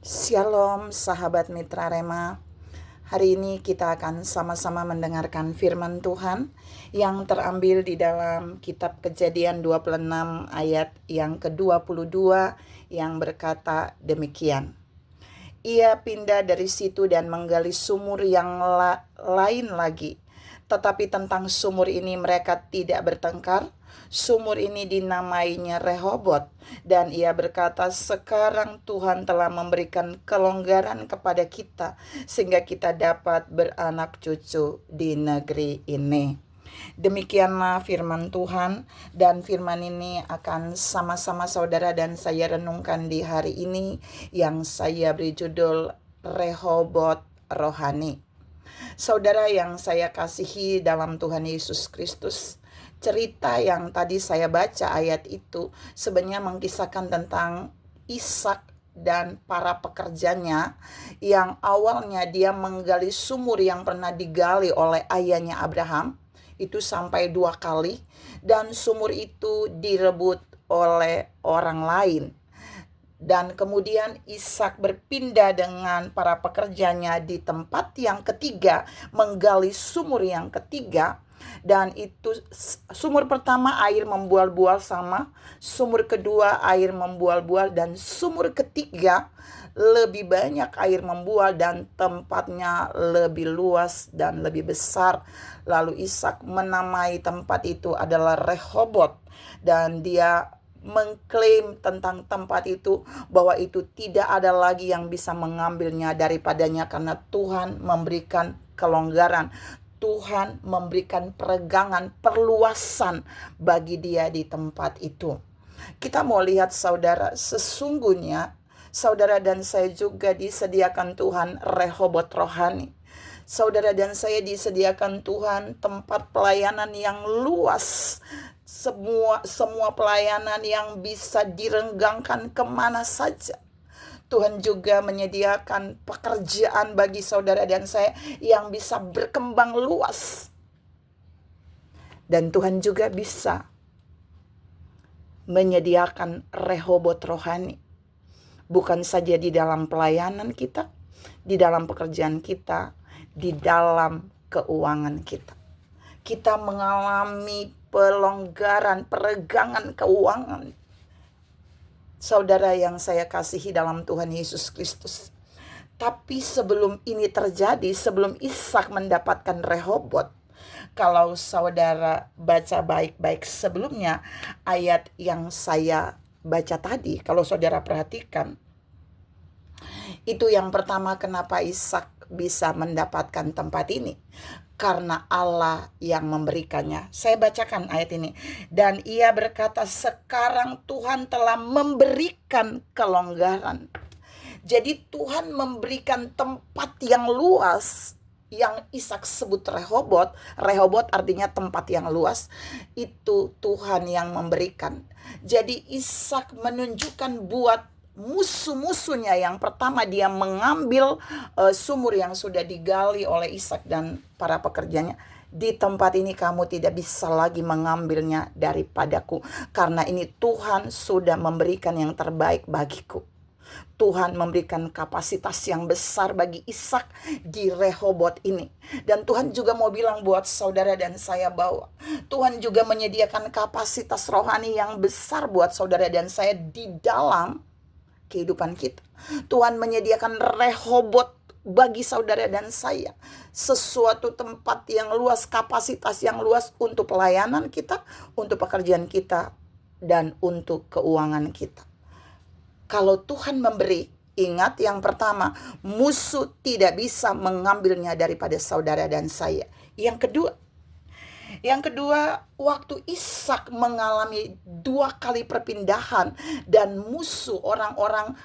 Shalom sahabat Mitra Rema. Hari ini kita akan sama-sama mendengarkan firman Tuhan yang terambil di dalam kitab Kejadian 26 ayat yang ke-22 yang berkata demikian. Ia pindah dari situ dan menggali sumur yang lain lagi. Tetapi tentang sumur ini mereka tidak bertengkar. Sumur ini dinamainya Rehobot, dan ia berkata, sekarang Tuhan telah memberikan kelonggaran kepada kita sehingga kita dapat beranak cucu di negeri ini. Demikianlah firman Tuhan, dan firman ini akan sama-sama saudara dan saya renungkan di hari ini yang saya beri judul Rehobot Rohani. Saudara yang saya kasihi dalam Tuhan Yesus Kristus, cerita yang tadi saya baca ayat itu sebenarnya mengisahkan tentang Ishak dan para pekerjanya yang awalnya dia menggali sumur yang pernah digali oleh ayahnya Abraham, itu sampai 2 kali, dan sumur itu direbut oleh orang lain. Dan kemudian Ishak berpindah dengan para pekerjanya di tempat yang ketiga, menggali sumur yang ketiga. Dan itu sumur pertama air membual-bual sama, sumur kedua air membual-bual, dan sumur ketiga lebih banyak air membual dan tempatnya lebih luas dan lebih besar. Lalu Ishak menamai tempat itu adalah Rehobot, dan dia mengklaim tentang tempat itu bahwa itu tidak ada lagi yang bisa mengambilnya daripadanya karena Tuhan memberikan kelonggaran. Tuhan memberikan peregangan, perluasan bagi dia di tempat itu. Kita mau lihat saudara, sesungguhnya saudara dan saya juga disediakan Tuhan Rehobot rohani. Saudara dan saya disediakan Tuhan tempat pelayanan yang luas. Semua pelayanan yang bisa direnggangkan kemana saja. Tuhan juga menyediakan pekerjaan bagi saudara dan saya yang bisa berkembang luas. Dan Tuhan juga bisa menyediakan Rehobot rohani. Bukan saja di dalam pelayanan kita, di dalam pekerjaan kita, di dalam keuangan kita. Kita mengalami pelonggaran, peregangan keuangan. Saudara yang saya kasihi dalam Tuhan Yesus Kristus. Tapi sebelum ini terjadi, sebelum Ishak mendapatkan Rehobot, kalau saudara baca baik-baik sebelumnya, ayat yang saya baca tadi, kalau saudara perhatikan, itu yang pertama kenapa Ishak bisa mendapatkan tempat ini. Karena Allah yang memberikannya. Saya bacakan ayat ini. Dan ia berkata, sekarang Tuhan telah memberikan kelonggaran. Jadi Tuhan memberikan tempat yang luas, yang Ishak sebut Rehobot. Rehobot artinya tempat yang luas. Itu Tuhan yang memberikan. Jadi Ishak menunjukkan buat musuh-musuhnya. Yang pertama, dia mengambil sumur yang sudah digali oleh Ishak dan para pekerjanya. Di tempat ini kamu tidak bisa lagi mengambilnya daripadaku, karena ini Tuhan sudah memberikan yang terbaik bagiku. Tuhan memberikan kapasitas yang besar bagi Ishak di Rehobot ini. Dan Tuhan juga mau bilang buat saudara dan saya bahwa Tuhan juga menyediakan kapasitas rohani yang besar buat saudara dan saya di dalam kehidupan kita. Tuhan menyediakan Rehobot bagi saudara dan saya. Sesuatu tempat yang luas, kapasitas yang luas untuk pelayanan kita, untuk pekerjaan kita, dan untuk keuangan kita. Kalau Tuhan memberi, ingat yang pertama, musuh tidak bisa mengambilnya daripada saudara dan saya. Yang kedua, waktu Ishak mengalami 2 kali perpindahan dan musuh orang-orang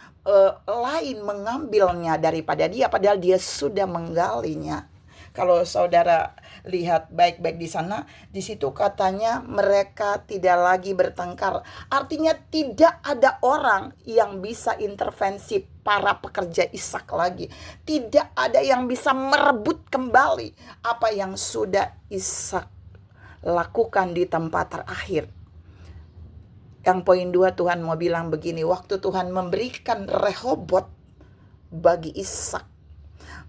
lain mengambilnya daripada dia, padahal dia sudah menggalinya. Kalau saudara lihat baik-baik di sana, di situ katanya mereka tidak lagi bertengkar. Artinya tidak ada orang yang bisa intervensi para pekerja Ishak lagi. Tidak ada yang bisa merebut kembali apa yang sudah Ishak lakukan di tempat terakhir. Yang poin 2, Tuhan mau bilang begini, waktu Tuhan memberikan Rehobot bagi Ishak,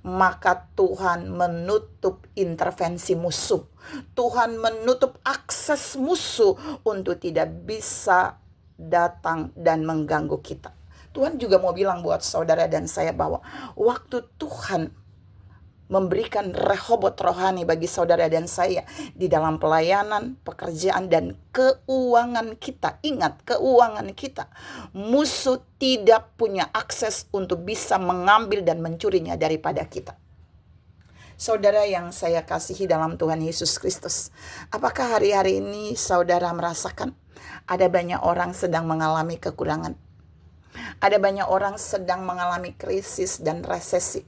maka Tuhan menutup intervensi musuh. Tuhan menutup akses musuh untuk tidak bisa datang dan mengganggu kita. Tuhan juga mau bilang buat saudara dan saya bahwa waktu Tuhan memberikan Rehobot rohani bagi saudara dan saya di dalam pelayanan, pekerjaan, dan keuangan kita. Ingat, keuangan kita. Musuh tidak punya akses untuk bisa mengambil dan mencurinya daripada kita. Saudara yang saya kasihi dalam Tuhan Yesus Kristus, apakah hari-hari ini saudara merasakan ada banyak orang sedang mengalami kekurangan? Ada banyak orang sedang mengalami krisis dan resesi.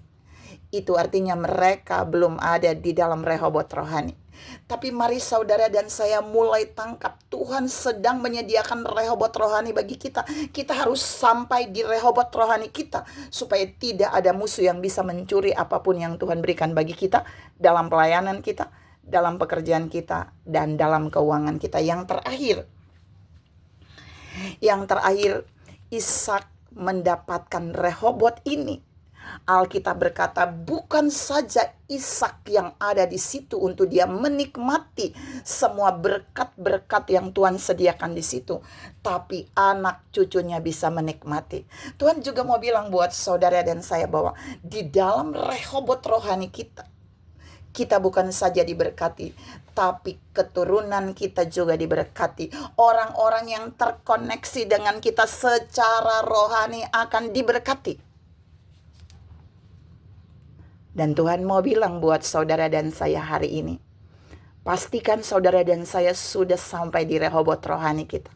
Itu artinya mereka belum ada di dalam Rehobot rohani. Tapi mari saudara dan saya mulai tangkap, Tuhan sedang menyediakan Rehobot rohani bagi kita. Kita harus sampai di Rehobot rohani kita, supaya tidak ada musuh yang bisa mencuri apapun yang Tuhan berikan bagi kita, dalam pelayanan kita, dalam pekerjaan kita, dan dalam keuangan kita. Yang terakhir, Ishak mendapatkan Rehobot ini. Alkitab berkata bukan saja Ishak yang ada di situ untuk dia menikmati semua berkat-berkat yang Tuhan sediakan di situ, tapi anak cucunya bisa menikmati. Tuhan juga mau bilang buat saudara dan saya bahwa di dalam Rehobot rohani kita bukan saja diberkati, tapi keturunan kita juga diberkati. Orang-orang yang terkoneksi dengan kita secara rohani akan diberkati. Dan Tuhan mau bilang buat saudara dan saya hari ini, pastikan saudara dan saya sudah sampai di Rehobot rohani kita.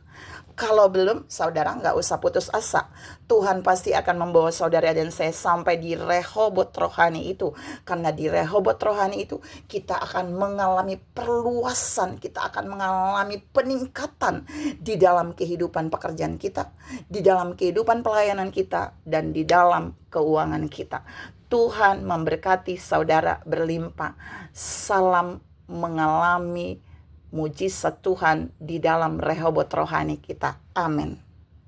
Kalau belum, saudara nggak usah putus asa. Tuhan pasti akan membawa saudara dan saya sampai di Rehobot rohani itu. Karena di Rehobot rohani itu kita akan mengalami perluasan, kita akan mengalami peningkatan di dalam kehidupan pekerjaan kita, di dalam kehidupan pelayanan kita, dan di dalam keuangan kita. Tuhan memberkati saudara berlimpah. Salam mengalami mujizat Tuhan di dalam Rehobot rohani kita. Amin.